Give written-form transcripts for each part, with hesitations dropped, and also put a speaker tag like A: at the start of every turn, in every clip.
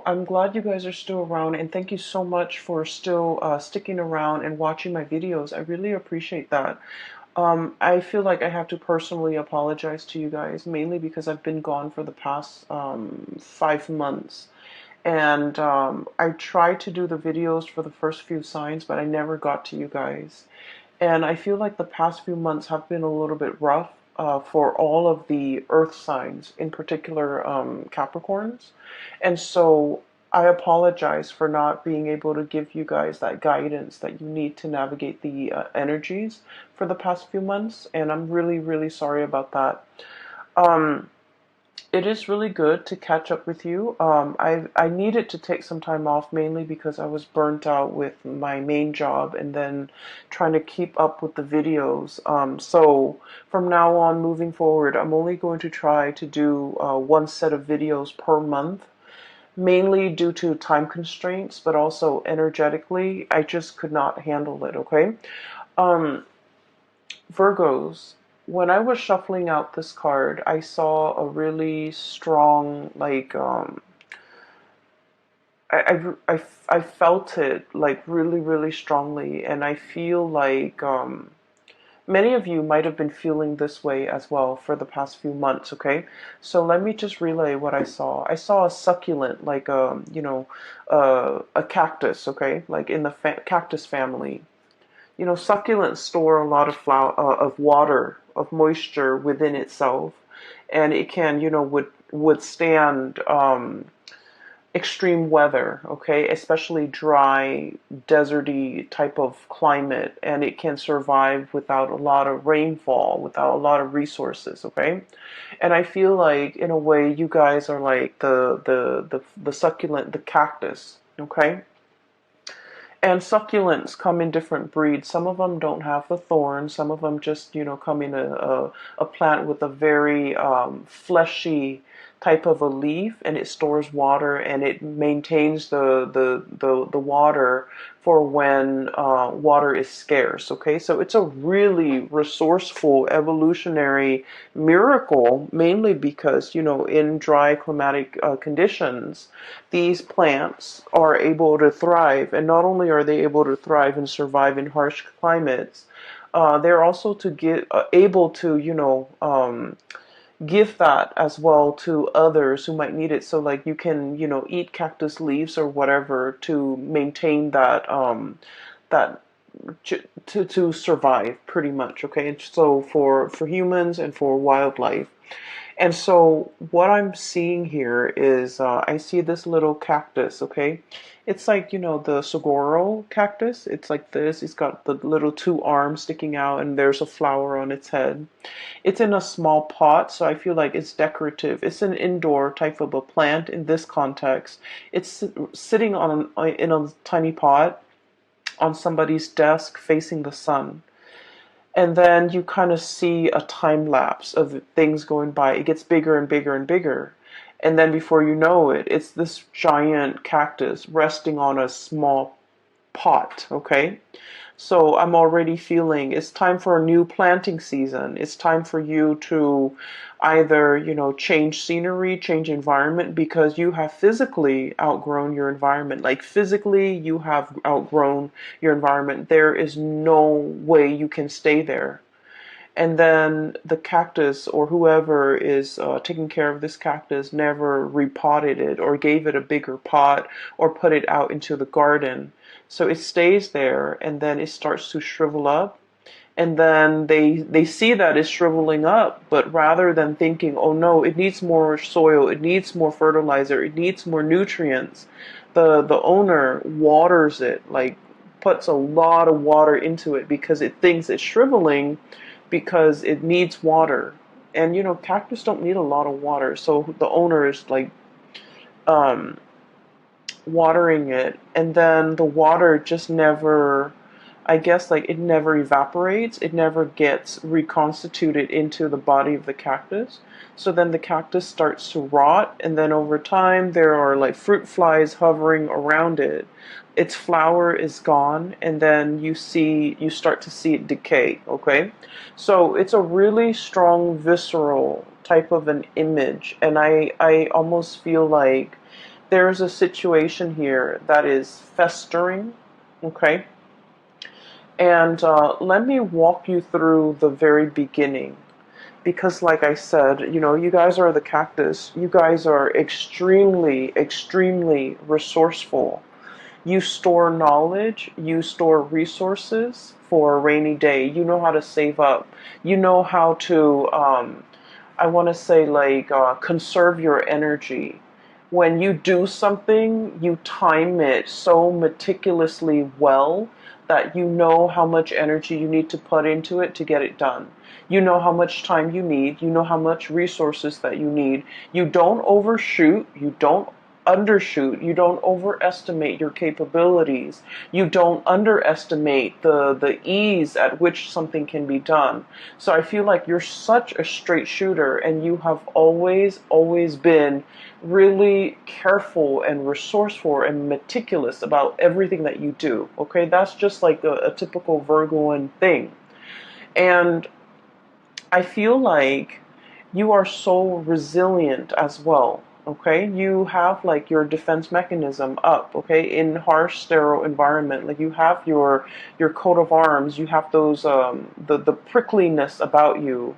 A: I'm glad you guys are still around, and thank you so much for still sticking around and watching my videos. I really appreciate that. I feel like I have to personally apologize to you guys, mainly because I've been gone for the past 5 months. And I tried to do the videos for the first few signs, but I never got to you guys. And I feel like the past few months have been a little bit rough for all of the earth signs, in particular Capricorns. And so I apologize for not being able to give you guys that guidance that you need to navigate the energies for the past few months. And I'm really, really sorry about that. Um, it is really good to catch up with you. I needed to take some time off mainly because I was burnt out with my main job and then trying to keep up with the videos. So from now on, moving forward, I'm only going to try to do one set of videos per month, mainly due to time constraints, but also energetically, I just could not handle it, okay? Um, Virgos, when I was shuffling out this card, I saw a really strong, like, I felt it, like, really, really strongly. And I feel like many of you might have been feeling this way as well for the past few months, okay? So let me just relay what I saw. I saw a succulent, like, a cactus, okay? Like in the cactus family. Succulents store a lot of of water, of moisture within itself, and it can, withstand extreme weather, okay, especially dry, deserty type of climate, and it can survive without a lot of rainfall, without a lot of resources, okay. And I feel like, in a way, you guys are like the succulent, the cactus, okay. And succulents come in different breeds. Some of them don't have the thorns. Some of them just, come in a plant with a very fleshy type of a leaf, and it stores water and it maintains the water for when water is scarce. Okay, so it's a really resourceful evolutionary miracle, mainly because, in dry climatic conditions, these plants are able to thrive. And not only are they able to thrive and survive in harsh climates, they're also to get able to, give that as well to others who might need it. So like you can, eat cactus leaves or whatever to maintain that to survive pretty much. Okay, so for humans and for wildlife. And so what I'm seeing here is I see this little cactus, okay? It's like, the saguaro cactus. It's like this. It's got the little two arms sticking out and there's a flower on its head. It's in a small pot, so I feel like it's decorative. It's an indoor type of a plant in this context. It's sitting in a tiny pot on somebody's desk facing the sun. And then you kind of see a time lapse of things going by. It gets bigger and bigger and bigger. And then before you know it, it's this giant cactus resting on a small pot, okay? So I'm already feeling it's time for a new planting season. It's time for you to either, change scenery, change environment, because you have physically outgrown your environment. Like physically, you have outgrown your environment. There is no way you can stay there. And then the cactus or whoever is taking care of this cactus never repotted it or gave it a bigger pot or put it out into the garden. So it stays there and then it starts to shrivel up. And then they see that it's shriveling up, but rather than thinking, oh no, it needs more soil, it needs more fertilizer, it needs more nutrients, the owner waters it, like puts a lot of water into it because it thinks it's shriveling because it needs water. And cactus don't need a lot of water, so the owner is like um, watering it, and then the water just never, I guess, like it never evaporates, it never gets reconstituted into the body of the cactus. So then the cactus starts to rot, and then over time there are like fruit flies hovering around it. Its flower is gone, and then you start to see it decay, okay? So it's a really strong visceral type of an image, and I almost feel like There's a situation here that is festering, okay? And let me walk you through the very beginning. Because, like I said, you guys are the cactus. You guys are extremely, extremely resourceful. You store knowledge, you store resources for a rainy day. You know how to save up. You know how to, I want to say, like, conserve your energy. When you do something, you time it so meticulously well that you know how much energy you need to put into it to get it done. You know how much time you need. You know how much resources that you need. You don't overshoot. You don't undershoot. You don't overestimate your capabilities. You don't underestimate the ease at which something can be done. So I feel like you're such a straight shooter, and you have always been really careful and resourceful and meticulous about everything that you do. Okay, that's just like a typical Virgoan thing. And I feel like you are so resilient as well. Okay, you have like your defense mechanism up. Okay, in harsh, sterile environment, like you have your coat of arms. You have those the prickliness about you,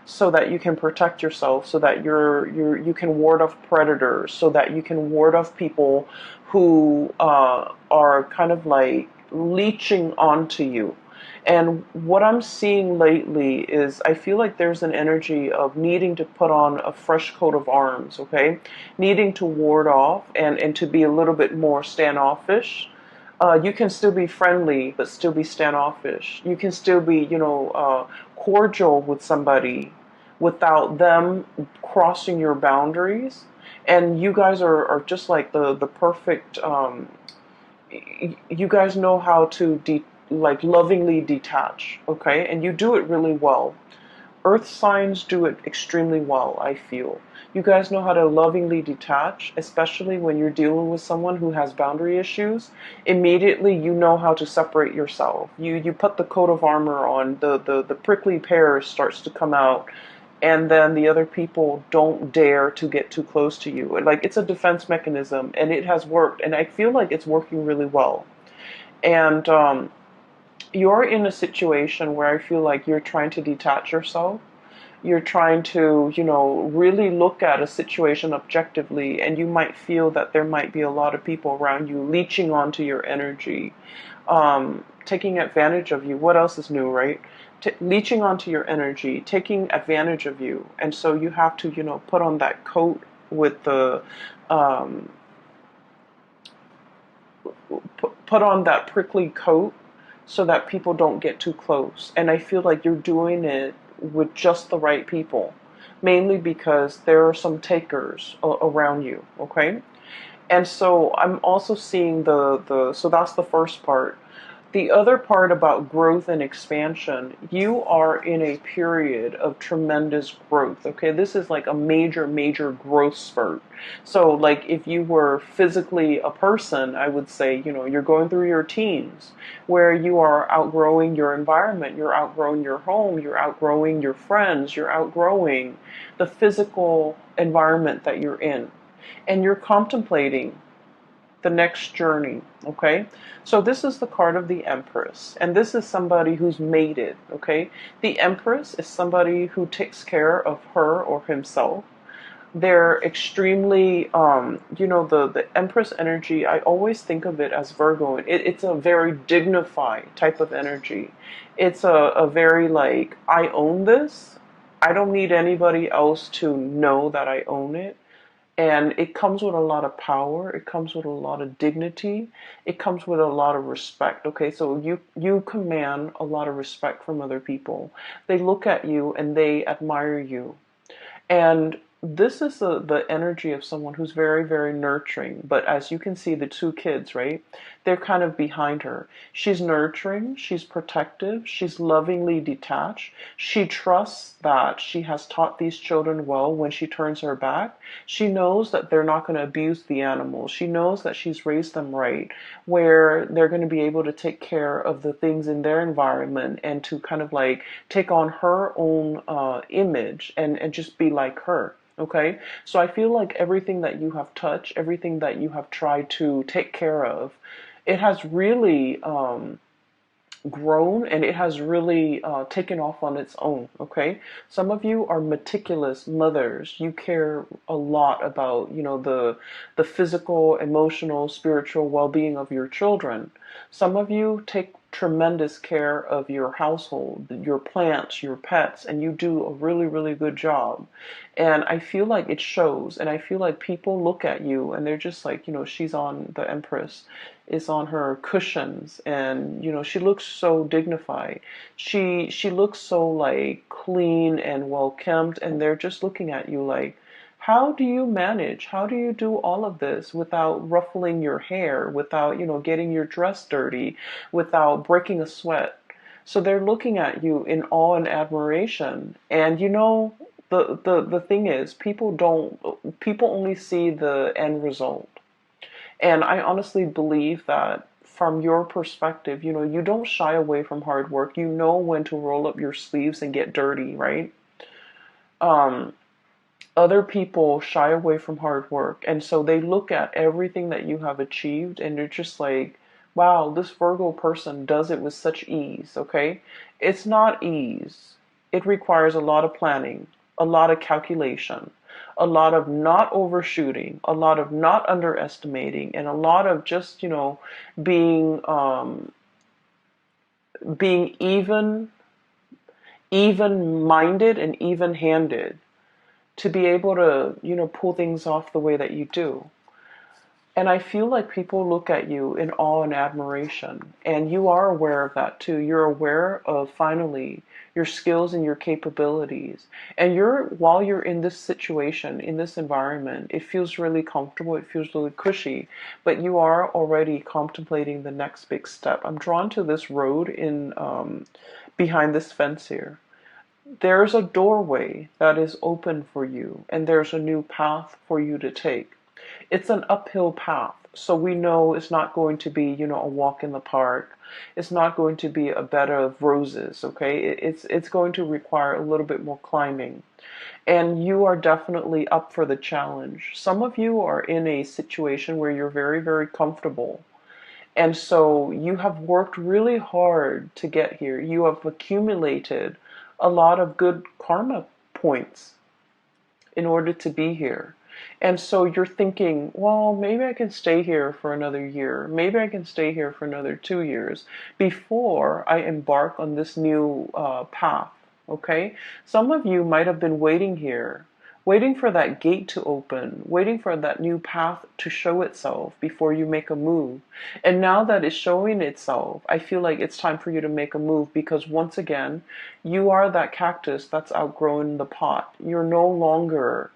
A: so that you can protect yourself, so that you can ward off predators, so that you can ward off people who are kind of like leeching onto you. And what I'm seeing lately is I feel like there's an energy of needing to put on a fresh coat of arms, okay? Needing to ward off and to be a little bit more standoffish. You can still be friendly, but still be standoffish. You can still be, cordial with somebody without them crossing your boundaries. And you guys are just like the perfect, you guys know how to like lovingly detach, okay? And you do it really well. Earth signs do it extremely well, I feel. You guys know how to lovingly detach, especially when you're dealing with someone who has boundary issues. Immediately, you know how to separate yourself. You put the coat of armor on, the prickly pear starts to come out, and then the other people don't dare to get too close to you. Like, it's a defense mechanism, and it has worked, and I feel like it's working really well. And you're in a situation where I feel like you're trying to detach yourself. You're trying to, really look at a situation objectively, and you might feel that there might be a lot of people around you leeching onto your energy, taking advantage of you. What else is new, right? Leeching onto your energy, taking advantage of you. And so you have to, put on that coat with the, um, put on that prickly coat so that people don't get too close. And I feel like you're doing it with just the right people, mainly because there are some takers around you, okay? And so I'm also seeing so that's the first part. The other part about growth and expansion, you are in a period of tremendous growth. Okay, this is like a major, major growth spurt. So, like, if you were physically a person, I would say, you're going through your teens where you are outgrowing your environment, you're outgrowing your home, you're outgrowing your friends, you're outgrowing the physical environment that you're in. And you're contemplating the next journey, okay? So this is the card of the Empress, and this is somebody who's mated, okay? The Empress is somebody who takes care of her or himself. They're extremely, the Empress energy, I always think of it as Virgo. It's a very dignified type of energy. It's a very like, I own this. I don't need anybody else to know that I own it. And it comes with a lot of power. It comes with a lot of dignity. It comes with a lot of respect. Okay, so you command a lot of respect from other people. They look at you and they admire you. And this is the energy of someone who's very, very nurturing. But as you can see, the two kids, right? They're kind of behind her. She's nurturing, she's protective, she's lovingly detached. She trusts that she has taught these children well when she turns her back. She knows that they're not going to abuse the animals. She knows that she's raised them right, where they're going to be able to take care of the things in their environment and to kind of like take on her own image and just be like her. Okay, so I feel like everything that you have touched, everything that you have tried to take care of, it has really grown, and it has really taken off on its own. Okay, some of you are meticulous mothers. You care a lot about, the physical, emotional, spiritual well-being of your children. Some of you take tremendous care of your household, your plants, your pets, and you do a really, really good job. And I feel like it shows, and I feel like people look at you and they're just like, she's on, the Empress is on her cushions, and she looks so dignified. She looks so like clean and well kempt, and they're just looking at you like, how do you manage? How do you do all of this without ruffling your hair, without, getting your dress dirty, without breaking a sweat? So they're looking at you in awe and admiration. And the thing is, people only see the end result. And I honestly believe that from your perspective, you don't shy away from hard work. You know when to roll up your sleeves and get dirty, right? Um, Other people shy away from hard work. And so they look at everything that you have achieved and they're just like, wow, this Virgo person does it with such ease, okay? It's not ease. It requires a lot of planning, a lot of calculation, a lot of not overshooting, a lot of not underestimating, and a lot of just, being being even minded and even handed to be able to, pull things off the way that you do. And I feel like people look at you in awe and admiration. And you are aware of that too. You're aware of finally your skills and your capabilities. And while you're in this situation, in this environment, it feels really comfortable, it feels really cushy, but you are already contemplating the next big step. I'm drawn to this road in behind this fence here. There's a doorway that is open for you, and there's a new path for you to take. It's an uphill path, so we know it's not going to be, a walk in the park. It's not going to be a bed of roses, okay? It's going to require a little bit more climbing. And you are definitely up for the challenge. Some of you are in a situation where you're very, very comfortable. And so you have worked really hard to get here. You have accumulated a lot of good karma points in order to be here. And so you're thinking, well, maybe I can stay here for another year. Maybe I can stay here for another 2 years before I embark on this new path. Okay? Some of you might have been waiting here, waiting for that gate to open, waiting for that new path to show itself before you make a move. And now that it's showing itself, I feel like it's time for you to make a move, because once again, you are that cactus that's outgrown the pot. You're no longer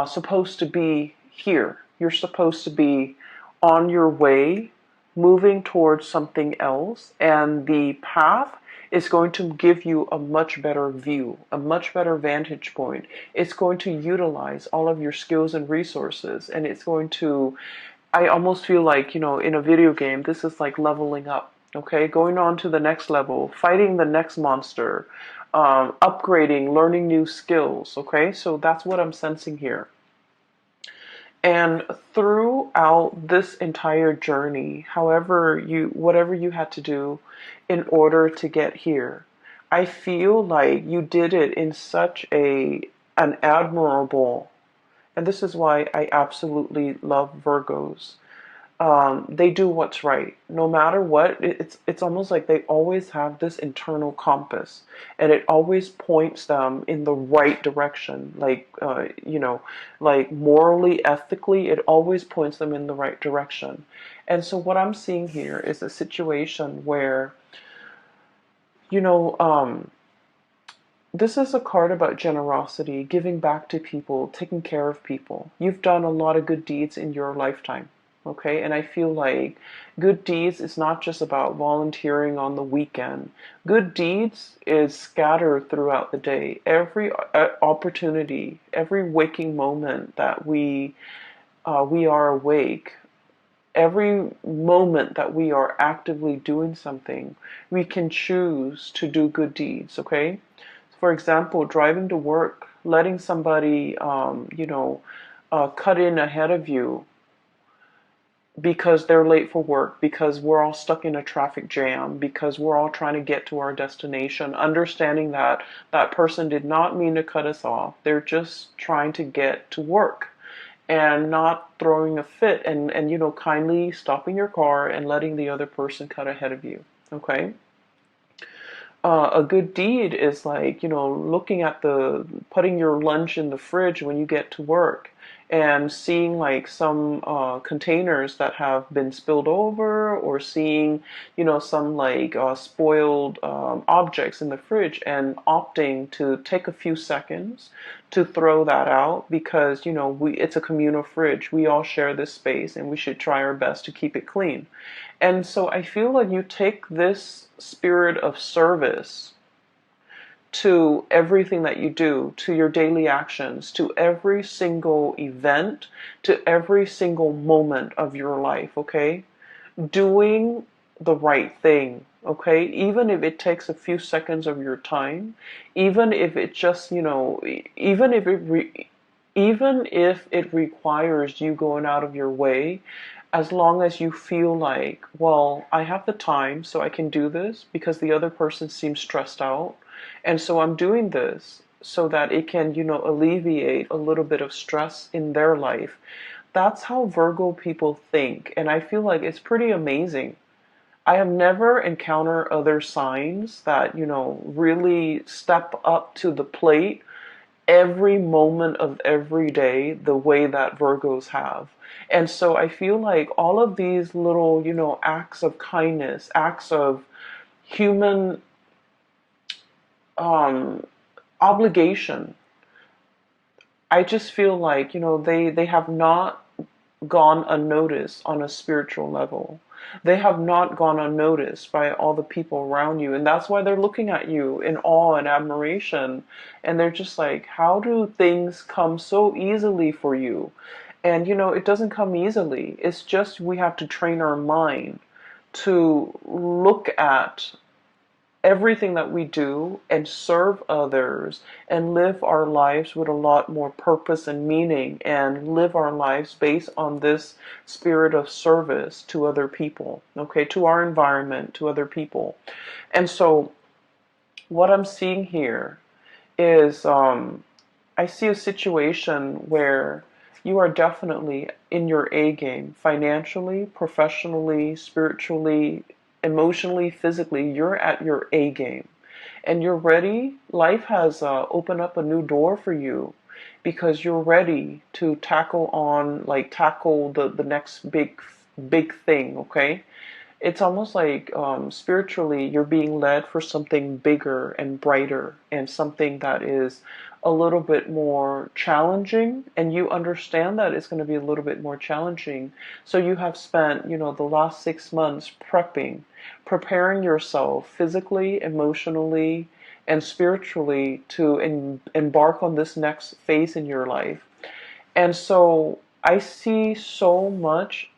A: supposed to be here. You're supposed to be on your way, moving towards something else, and the path is going to give you a much better view, a much better vantage point. It's going to utilize all of your skills and resources, and it's going to, I almost feel like, in a video game, this is like leveling up, okay? Going on to the next level, fighting the next monster, upgrading, learning new skills, okay? So that's what I'm sensing here. And throughout this entire journey, whatever you had to do in order to get here, I feel like you did it in such an admirable, and this is why I absolutely love Virgos. They do what's right. No matter what, it's almost like they always have this internal compass, and it always points them in the right direction. Like morally, ethically, it always points them in the right direction. And so what I'm seeing here is a situation where, you know, um, this is a card about generosity, giving back to people, taking care of people. You've done a lot of good deeds in your lifetime. Okay, and I feel like good deeds is not just about volunteering on the weekend. Good deeds is scattered throughout the day. Every opportunity, every waking moment that we are awake, every moment that we are actively doing something, we can choose to do good deeds. Okay, for example, driving to work letting somebody, cut in ahead of you because they're late for work, because we're all stuck in a traffic jam, because we're all trying to get to our destination, understanding that that person did not mean to cut us off. They're just trying to get to work and not throwing a fit and kindly stopping your car and letting the other person cut ahead of you. Okay. A good deed is like, looking at putting your lunch in the fridge when you get to work and seeing like some containers that have been spilled over, or seeing, some like spoiled objects in the fridge, and opting to take a few seconds to throw that out because, it's a communal fridge. We all share this space and we should try our best to keep it clean. And so I feel like you take this spirit of service to everything that you do, to your daily actions, to every single event, to every single moment of your life, okay? Doing the right thing, okay? Even if it takes a few seconds of your time, even if it just, even if it requires you going out of your way, as long as you feel like, well, I have the time, so I can do this because the other person seems stressed out. And so I'm doing this so that it can, alleviate a little bit of stress in their life. That's how Virgo people think. And I feel like it's pretty amazing. I have never encountered other signs that, really step up to the plate every moment of every day the way that Virgos have. And so I feel like all of these little, acts of kindness, acts of human um, obligation, I just feel like, they have not gone unnoticed on a spiritual level. They have not gone unnoticed by all the people around you. And that's why they're looking at you in awe and admiration. And they're just like, how do things come so easily for you? And, it doesn't come easily. It's just we have to train our mind to look at everything that we do and serve others and live our lives with a lot more purpose and meaning, and live our lives based on this spirit of service to other people, okay, to our environment, to other people. And so what I'm seeing here is I see a situation where you are definitely in your A game, financially, professionally, spiritually, emotionally, physically. You're at your A game and you're ready. Life has opened up a new door for you because you're ready to tackle the next big thing, okay? It's almost like spiritually you're being led for something bigger and brighter, and something that is a little bit more challenging, and you understand that it's going to be a little bit more challenging. So you have spent, the last 6 months preparing yourself physically, emotionally, and spiritually to embark on this next phase in your life. And so I see so much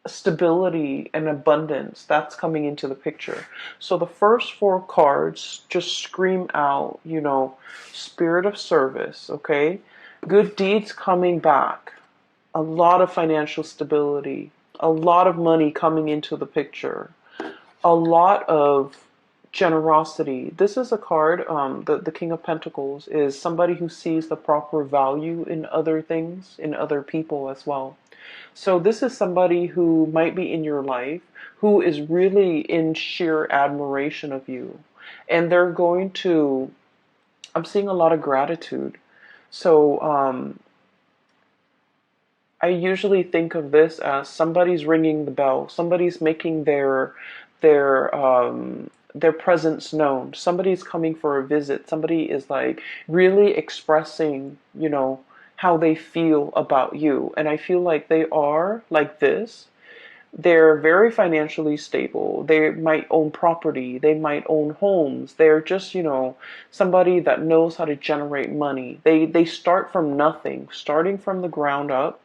A: stability and abundance that's coming into the picture. So the first four cards just scream out, spirit of service, okay? Good deeds coming back, a lot of financial stability, a lot of money coming into the picture, a lot of generosity. This is a card, the King of Pentacles is somebody who sees the proper value in other things, in other people as well. So this is somebody who might be in your life who is really in sheer admiration of you. And they're going to, I'm seeing a lot of gratitude. So I usually think of this as somebody's ringing the bell. Somebody's making their presence known. Somebody's coming for a visit. Somebody is like really expressing, how they feel about you. And I feel like they are like this. They're very financially stable. They might own property. They might own homes. They're just, somebody that knows how to generate money. They start from nothing, starting from the ground up,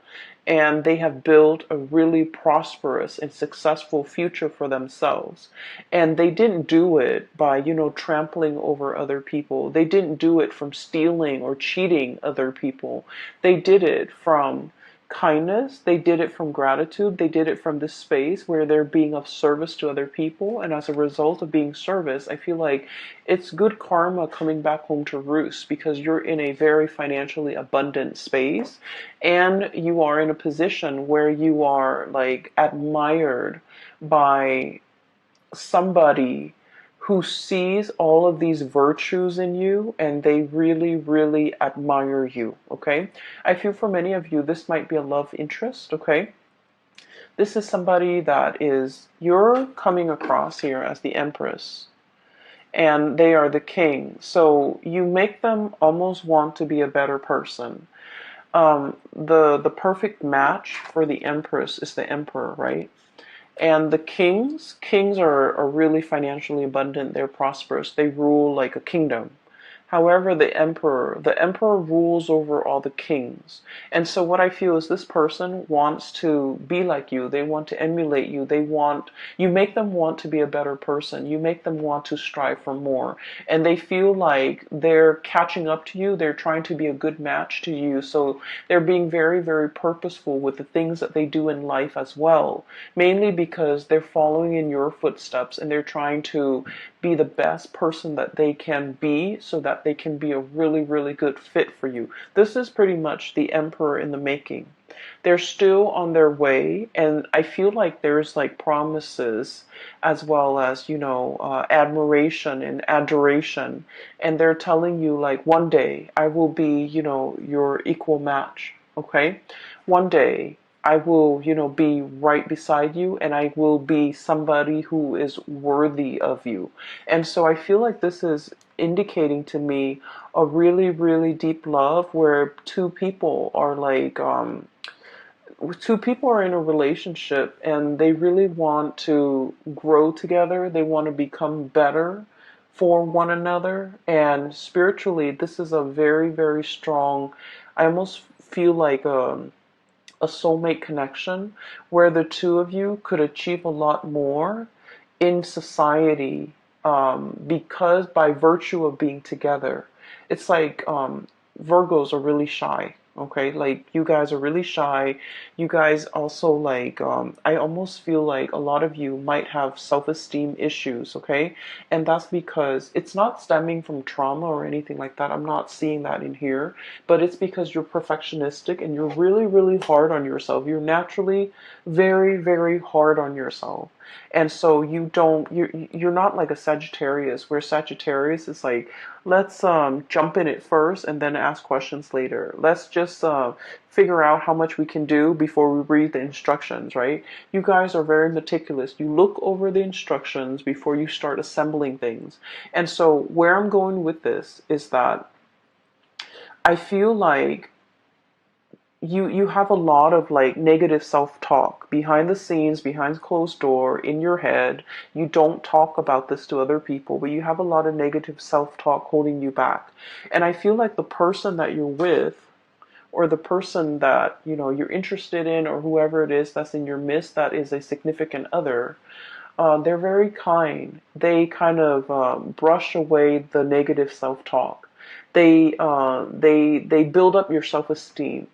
A: and they have built a really prosperous and successful future for themselves. And they didn't do it by, trampling over other people. They didn't do it from stealing or cheating other people. They did it from kindness. They did it from gratitude. They did it from this space where they're being of service to other people. And as a result of being service, I feel like it's good karma coming back home to roost, because you're in a very financially abundant space, and you are in a position where you are like admired by somebody who sees all of these virtues in you, and they really, really admire you, okay? I feel for many of you, this might be a love interest, okay? This is somebody that is, you're coming across here as the Empress, and they are the king. So you make them almost want to be a better person. The perfect match for the Empress is the Emperor, right? And the kings are really financially abundant. They're prosperous. They rule like a kingdom. However, the emperor rules over all the kings. And so what I feel is this person wants to be like you. They want to emulate you. You make them want to be a better person. You make them want to strive for more. And they feel like they're catching up to you. They're trying to be a good match to you. So they're being very, very purposeful with the things that they do in life as well. Mainly because they're following in your footsteps, and they're trying to be the best person that they can be, so that they can be a really, really good fit for you. This is pretty much the emperor in the making. They're still on their way, and I feel like there's like promises as well as, admiration and adoration. And they're telling you like, one day I will be, your equal match. Okay? One day I will, be right beside you, and I will be somebody who is worthy of you. And so I feel like this is indicating to me a really, really deep love where two people are in a relationship, and they really want to grow together. They want to become better for one another. And spiritually, this is a very, very strong, I almost feel like a soulmate connection where the two of you could achieve a lot more in society, because by virtue of being together. It's like Virgos are really shy. Okay, like you guys are really shy. You guys also like, I almost feel like a lot of you might have self-esteem issues, okay? And that's because it's not stemming from trauma or anything like that. I'm not seeing that in here, but it's because you're perfectionistic and you're really, really hard on yourself. You're naturally very, very hard on yourself. And so you're not like a Sagittarius, where Sagittarius is like, let's jump in it first and then ask questions later. Let's just figure out how much we can do before we read the instructions, right? You guys are very meticulous. You look over the instructions before you start assembling things. And so where I'm going with this is that I feel like you have a lot of like negative self-talk behind the scenes, behind closed door, in your head. You don't talk about this to other people, but you have a lot of negative self-talk holding you back. And I feel like the person that you're with, or the person that you're interested in, or whoever it is that's in your midst that is a significant other, they're very kind. They kind of brush away the negative self-talk. They build up your self-esteem.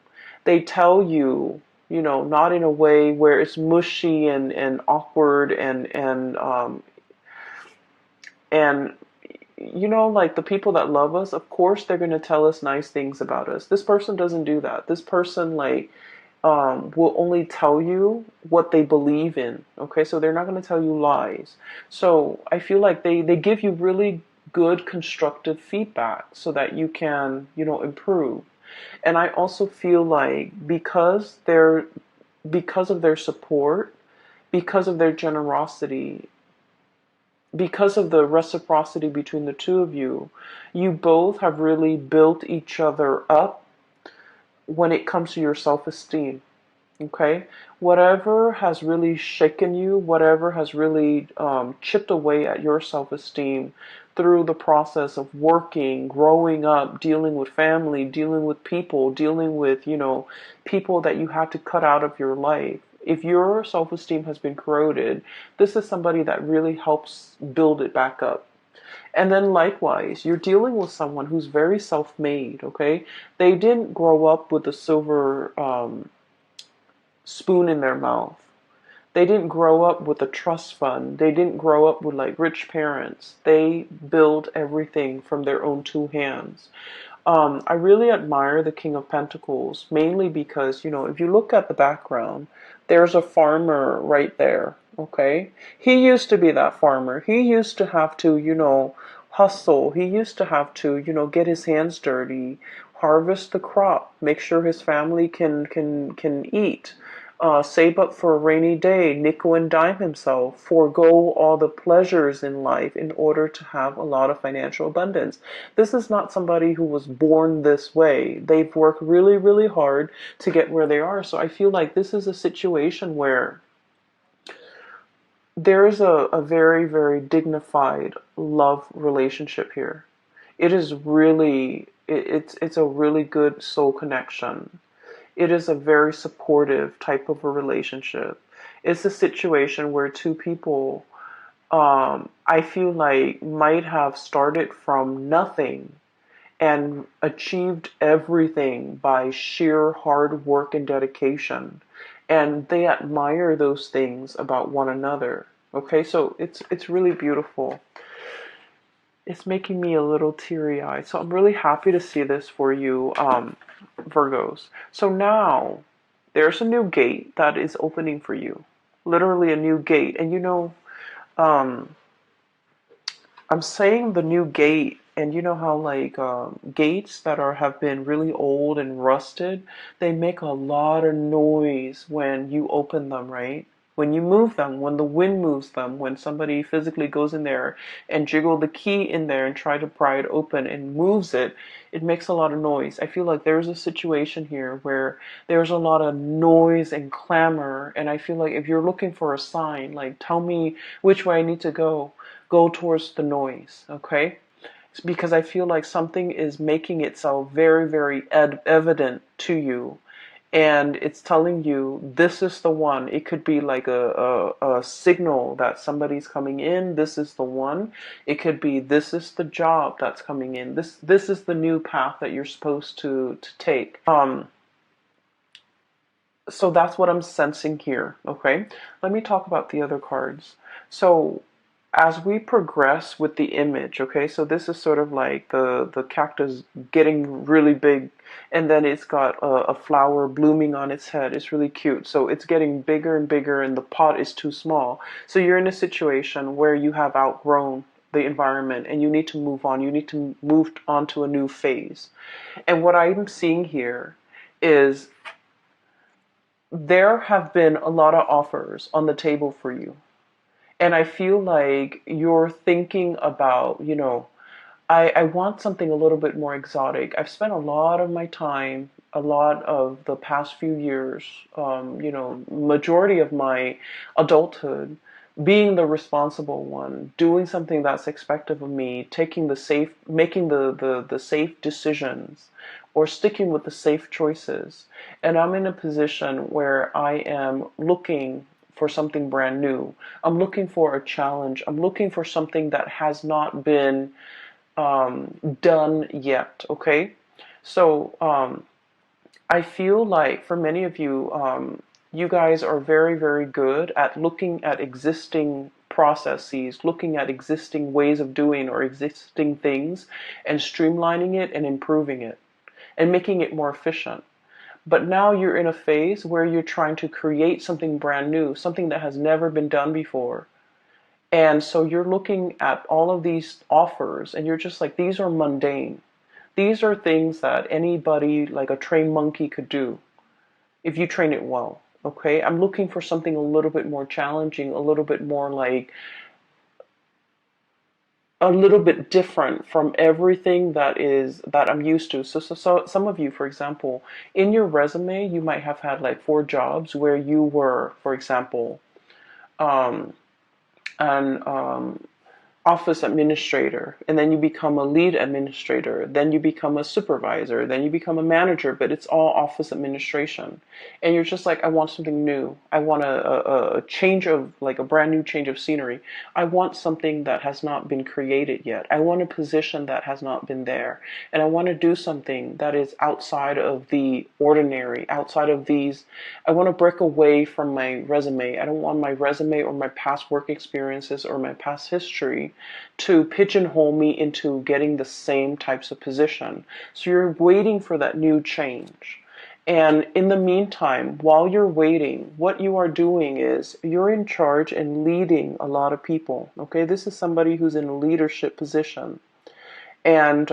A: They tell you, not in a way where it's mushy and awkward and like the people that love us, of course they're going to tell us nice things about us. This person doesn't do that. This person like will only tell you what they believe in. Okay, so they're not going to tell you lies. So I feel like they give you really good constructive feedback so that you can improve. And I also feel like because of their support, because of their generosity, because of the reciprocity between the two of you, you both have really built each other up when it comes to your self-esteem. Okay, whatever has really shaken you, whatever has really chipped away at your self-esteem through the process of working, growing up, dealing with family, dealing with people, dealing with, people that you had to cut out of your life. If your self-esteem has been corroded, this is somebody that really helps build it back up. And then likewise, you're dealing with someone who's very self-made, okay? They didn't grow up with a silver spoon in their mouth. They didn't grow up with a trust fund. They didn't grow up with like rich parents. They build everything from their own two hands. I really admire the King of Pentacles, mainly because, if you look at the background, there's a farmer right there, okay? He used to be that farmer. He used to have to, hustle. He used to have to, get his hands dirty, harvest the crop, make sure his family can eat, save up for a rainy day, nickel and dime himself, forego all the pleasures in life in order to have a lot of financial abundance. This is not somebody who was born this way. They've worked really, really hard to get where they are. So I feel like this is a situation where there is a very, very dignified love relationship here. It is really, it's a really good soul connection. It is a very supportive type of a relationship. It's a situation where two people, I feel like, might have started from nothing and achieved everything by sheer hard work and dedication. And they admire those things about one another. Okay, so it's really beautiful. It's making me a little teary-eyed. So I'm really happy to see this for you, Virgos. So now there's a new gate that is opening for you. Literally a new gate. And um, I'm saying the new gate, and you know how like gates that have been really old and rusted, they make a lot of noise when you open them, right? When you move them, when the wind moves them, when somebody physically goes in there and jiggle the key in there and try to pry it open and moves it, it makes a lot of noise. I feel like there's a situation here where there's a lot of noise and clamor, and I feel like if you're looking for a sign, like tell me which way I need to go towards the noise, okay? It's because I feel like something is making itself very, very evident to you. And it's telling you this is the one. It could be like a signal that somebody's coming in. This is the one. It could be this is the job that's coming in. This is the new path that you're supposed to take. So that's what I'm sensing here, okay? Let me talk about the other cards. So as we progress with the image, okay, so this is sort of like the cactus getting really big, and then it's got a flower blooming on its head. It's really cute. So it's getting bigger and bigger, and the pot is too small. So you're in a situation where you have outgrown the environment and you need to move on. You need to move on to a new phase. And what I'm seeing here is there have been a lot of offers on the table for you. And I feel like you're thinking about, I want something a little bit more exotic. I've spent a lot of my time, a lot of the past few years, majority of my adulthood, being the responsible one, doing something that's expected of me, making the safe decisions, or sticking with the safe choices. And I'm in a position where I am looking for something brand new. I'm looking for a challenge. I'm looking for something that has not been done yet. Okay, so I feel like for many of you, you guys are very, very good at looking at existing processes, looking at existing ways of doing or existing things, and streamlining it and improving it and making it more efficient. But now you're in a phase where you're trying to create something brand new, something that has never been done before. And so you're looking at all of these offers and you're just like, these are mundane. These are things that anybody, like a trained monkey, could do if you train it well. Okay, I'm looking for something a little bit more challenging, a little bit more like a little bit different from everything that I'm used to. So some of you, for example, in your resume, you might have had like 4 jobs where you were, for example, um, an office administrator, and then you become a lead administrator, then you become a supervisor, then you become a manager, but it's all office administration. And you're just like, I want something new. I want a change of, like a brand new change of scenery. I want something that has not been created yet. I want a position that has not been there. And I want to do something that is outside of the ordinary, outside of these. I want to break away from my resume. I don't want my resume or my past work experiences or my past history to pigeonhole me into getting the same types of position. So you're waiting for that new change. And in the meantime, while you're waiting, what you are doing is you're in charge and leading a lot of people. Okay, this is somebody who's in a leadership position. And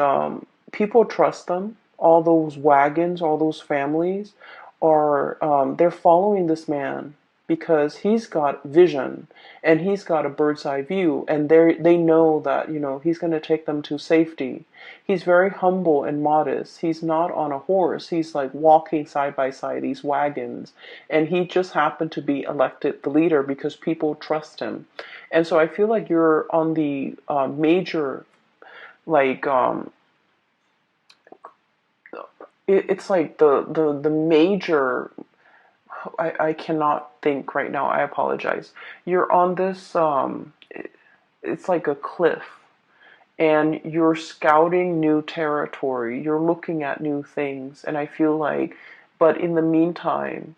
A: people trust them. All those wagons, all those families are, they're following this man because he's got vision and he's got a bird's eye view, and they know that, he's going to take them to safety. He's very humble and modest. He's not on a horse. He's like walking side by side these wagons, and he just happened to be elected the leader because people trust him. And so I feel like you're on the major, like it's like the major. I cannot think right now. I apologize. You're on this. It's like a cliff, and you're scouting new territory. You're looking at new things, and I feel like, but in the meantime,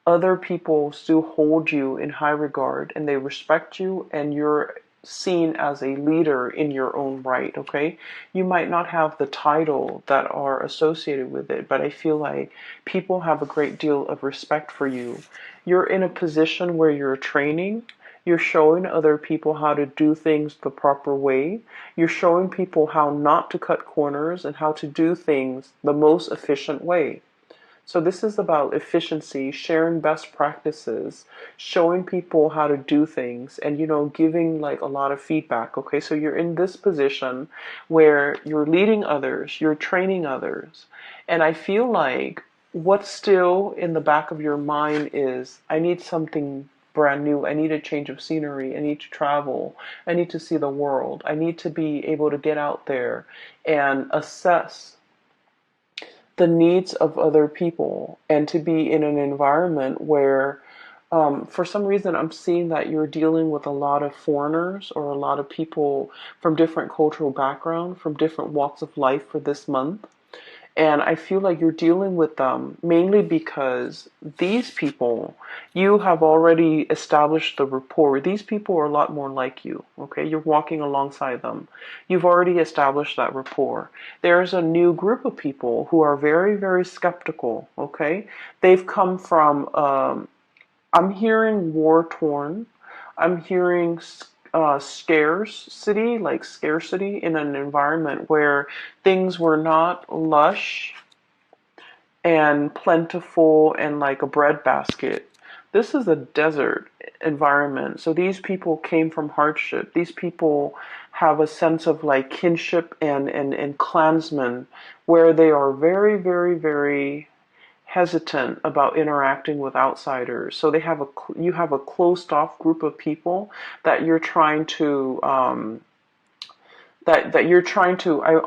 A: other people still hold you in high regard and they respect you, and you're seen as a leader in your own right. Okay, you might not have the title that are associated with it, but I feel like people have a great deal of respect for you. You're in a position where you're training. You're showing other people how to do things the proper way. You're showing people how not to cut corners and how to do things the most efficient way. So this is about efficiency, sharing best practices, showing people how to do things, and giving like a lot of feedback. Okay, so you're in this position where you're leading others, you're training others, and I feel like what's still in the back of your mind is, I need something brand new. I need a change of scenery. I need to travel. I need to see the world. I need to be able to get out there and assess the needs of other people, and to be in an environment where, for some reason, I'm seeing that you're dealing with a lot of foreigners or a lot of people from different cultural background, from different walks of life for this month. And I feel like you're dealing with them mainly because these people, you have already established the rapport. These people are a lot more like you, okay? You're walking alongside them. You've already established that rapport. There's a new group of people who are very, very skeptical, okay? They've come from, I'm hearing war torn. I'm hearing scarcity, like scarcity in an environment where things were not lush and plentiful and like a breadbasket. This is a desert environment. So these people came from hardship. These people have a sense of like kinship and clansmen, where they are very, very, very hesitant about interacting with outsiders. So you have a closed off group of people that you're trying to I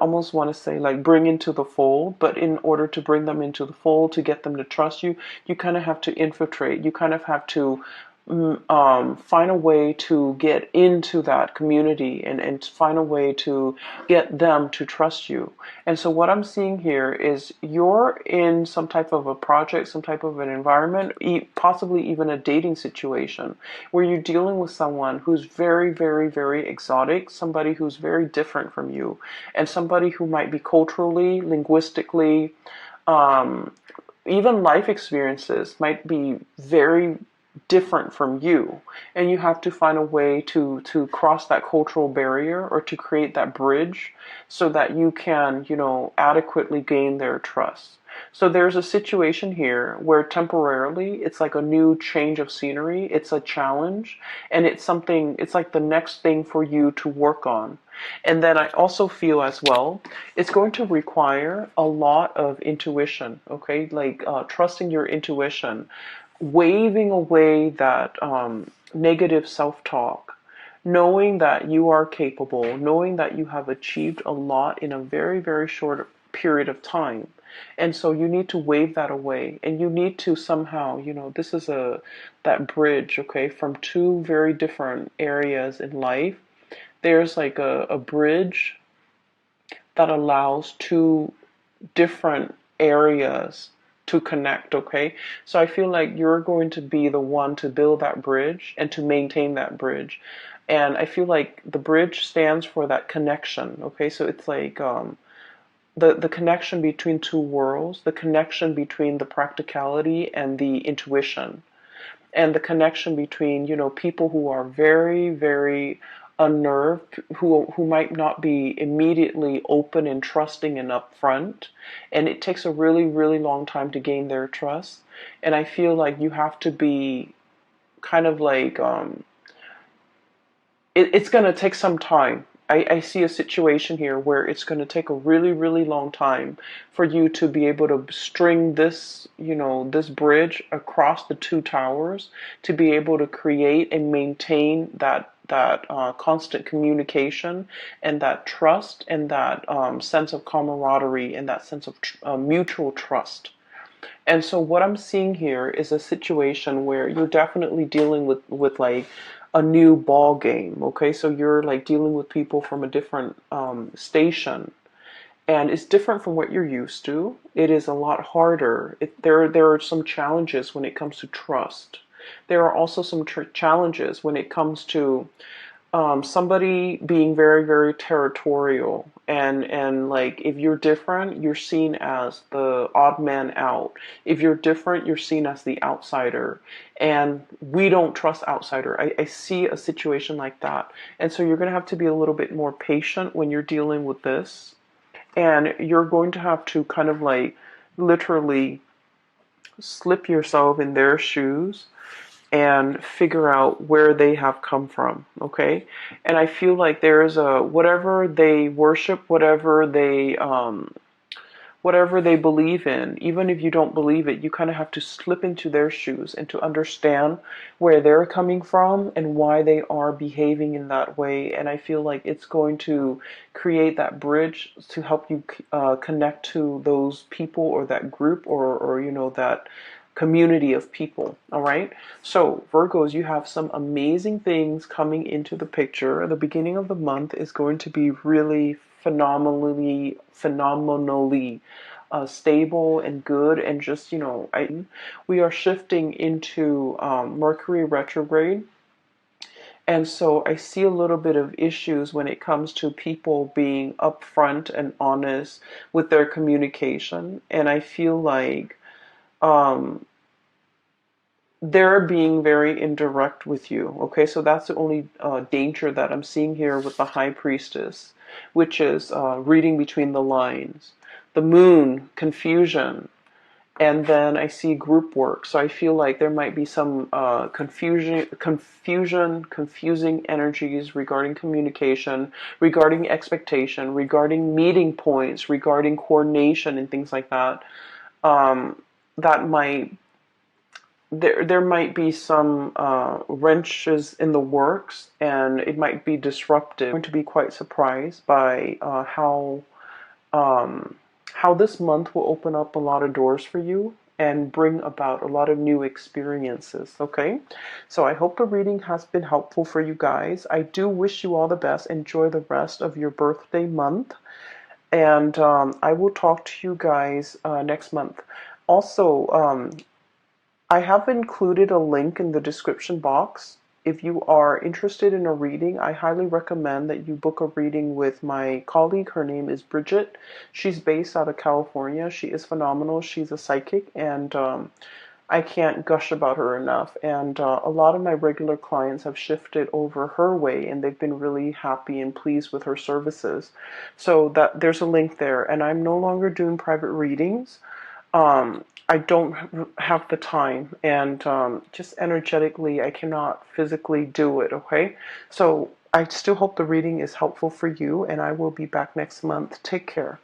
A: almost want to say like bring into the fold. But in order to bring them into the fold, to get them to trust you, you kind of have to infiltrate. You kind of have to find a way to get into that community, and find a way to get them to trust you. And so what I'm seeing here is you're in some type of a project, some type of an environment, possibly even a dating situation, where you're dealing with someone who's very, very, very exotic, somebody who's very different from you, and somebody who might be culturally, linguistically, even life experiences might be very different from you, and you have to find a way to cross that cultural barrier, or to create that bridge so that you can, adequately gain their trust. So there's a situation here where temporarily it's like a new change of scenery, it's a challenge, and it's something, it's like the next thing for you to work on. And then I also feel as well, it's going to require a lot of intuition, okay? Like trusting your intuition, waving away that negative self talk, knowing that you are capable, knowing that you have achieved a lot in a very, very short period of time. And so you need to wave that away, and you need to somehow, this is that bridge, okay, from two very different areas in life. There's like a bridge that allows two different areas to connect, okay? So I feel like you're going to be the one to build that bridge and to maintain that bridge. And I feel like the bridge stands for that connection, okay? So it's like the connection between two worlds, the connection between the practicality and the intuition, and the connection between, people who are very, very unnerved, who might not be immediately open and trusting and upfront, and it takes a really, really long time to gain their trust. And I feel like you have to be kind of like it's going to take some time. I see a situation here where it's going to take a really, really long time for you to be able to string this, this bridge across the two towers, to be able to create and maintain that constant communication, and that trust, and that sense of camaraderie, and that sense of mutual trust. And so what I'm seeing here is a situation where you're definitely dealing with like a new ball game. Okay, so you're like dealing with people from a different station, and it's different from what you're used to. It is a lot harder. There are some challenges when it comes to trust. There are also some challenges when it comes to somebody being very, very territorial, and like if you're different, you're seen as the odd man out. If you're different, you're seen as the outsider, and we don't trust outsider. I see a situation like that, and so you're going to have to be a little bit more patient when you're dealing with this, and you're going to have to kind of like literally slip yourself in their shoes and figure out where they have come from, okay? And I feel like there is a whatever they worship, whatever they believe in, even if you don't believe it, you kind of have to slip into their shoes and to understand where they're coming from and why they are behaving in that way. And I feel like it's going to create that bridge to help you connect to those people, or that group, or that community of people. All right. So Virgos, you have some amazing things coming into the picture. The beginning of the month is going to be really phenomenally stable and good, and just we are shifting into Mercury retrograde. And so I see a little bit of issues when it comes to people being upfront and honest with their communication. And I feel like um, they're being very indirect with you. Okay, so that's the only danger that I'm seeing here with the High Priestess, which is reading between the lines. The Moon, confusion. And then I see group work. So I feel like there might be some confusing energies regarding communication, regarding expectation, regarding meeting points, regarding coordination and things like that. That might there might be some wrenches in the works, and it might be disruptive. I'm going to be quite surprised by how this month will open up a lot of doors for you and bring about a lot of new experiences. Okay, so I hope the reading has been helpful for you guys. I do wish you all the best. Enjoy the rest of your birthday month, and I will talk to you guys next month. Also, I have included a link in the description box. If you are interested in a reading, I highly recommend that you book a reading with my colleague. Her name is Bridget. She's based out of California. She is phenomenal. She's a psychic, and I can't gush about her enough. And a lot of my regular clients have shifted over her way, and they've been really happy and pleased with her services. So that there's a link there. And I'm no longer doing private readings. I don't have the time, and just energetically, I cannot physically do it. Okay, so I still hope the reading is helpful for you, and I will be back next month. Take care.